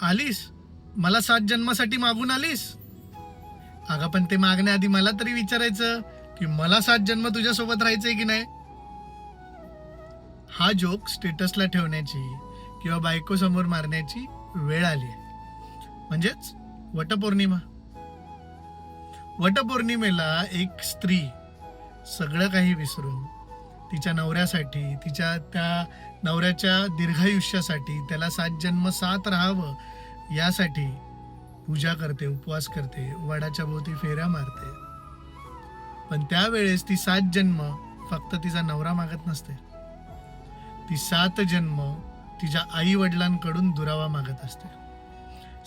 आलीस, मला 7 जन्मासाठी मागून आलीस. अगं पण ते मागण्याआधी मला तरी विचारायचं की मला 7 जन्म तुझ्यासोबत राहायचंय की नाही. हा जोक स्टेटसला ठेवण्याची किंवा बायको समोर मारण्याची वेळ आली आहे. म्हणजेच वटपौर्णिमा. वटपौर्णिमेला एक स्त्री सगळं काही विसरून तिच्या नवऱ्यासाठी, तिच्या त्या नवऱ्याच्या दीर्घायुष्यासाठी, त्याला 7 जन्म 7 राहावं यासाठी पूजा करते, उपवास करते, वडाच्या भोवती फेऱ्या मारते. पण त्यावेळेस ती 7 जन्म फक्त तिचा नवरा मागत नसते. ती 7 जन्म तिच्या आई वडिलांकडून दुरावा मागत असते.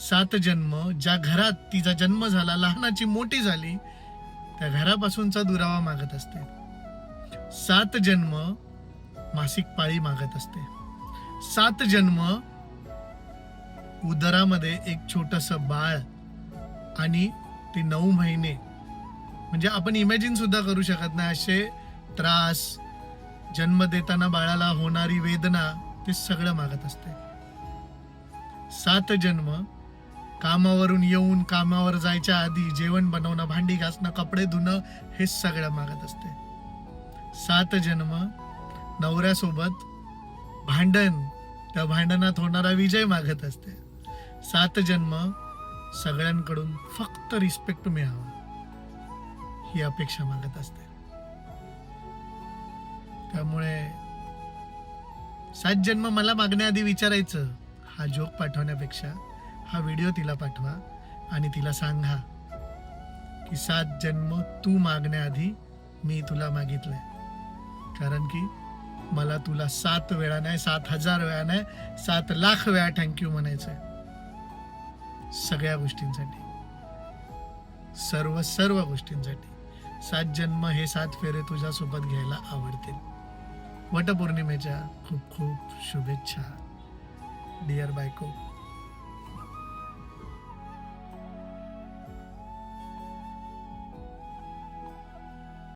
7 जन्म ज्या घरात तिचा जन्म झाला, लहानाची मोठी झाली, त्या घरापासूनचा दुरावा मागत असते. 7 जन्म मासिक पाळी मागत असते. 7 जन्म उदरामध्ये एक छोटस बाळ आणि ते 9 महिने, म्हणजे आपण इमॅजिन सुद्धा करू शकत नाही असे त्रास, जन्म देताना बाळाला होणारी वेदना, ते सगळं मागत असते. 7 जन्म कामावरून येऊन कामावर जायच्या आधी जेवण बनवणं, भांडी घासणं, कपडे धुणं, हे सगळं मागत असते. 7 जन्म नवऱ्यासोबत भांडण, त्या भांडणात होणारा विजय मागत असते. 7 जन्म सगळ्यांकडून फक्त रिस्पेक्ट मिळावा ही अपेक्षा मागत असते. त्यामुळे 7 जन्म मला मागण्याआधी विचारायचं, हा जोक पाठवण्यापेक्षा हा व्हिडिओ तिला पाठवा आणि तिला सांगा की 7 जन्म तू मागण्याआधी मी तुला मागितलंय. कारण की मला तुला 7 वेळा नाही, 7,000 वेळा नाही, 7 लाख वेळा थँक्यू म्हणायचंय. सगळ्या गोष्टींसाठी, सर्व गोष्टींसाठी. 7 जन्म हे 7 फेरे तुझ्यासोबत घ्यायला आवडतील. वटपौर्णिमेच्या खूप खूप शुभेच्छा डिअर बायको.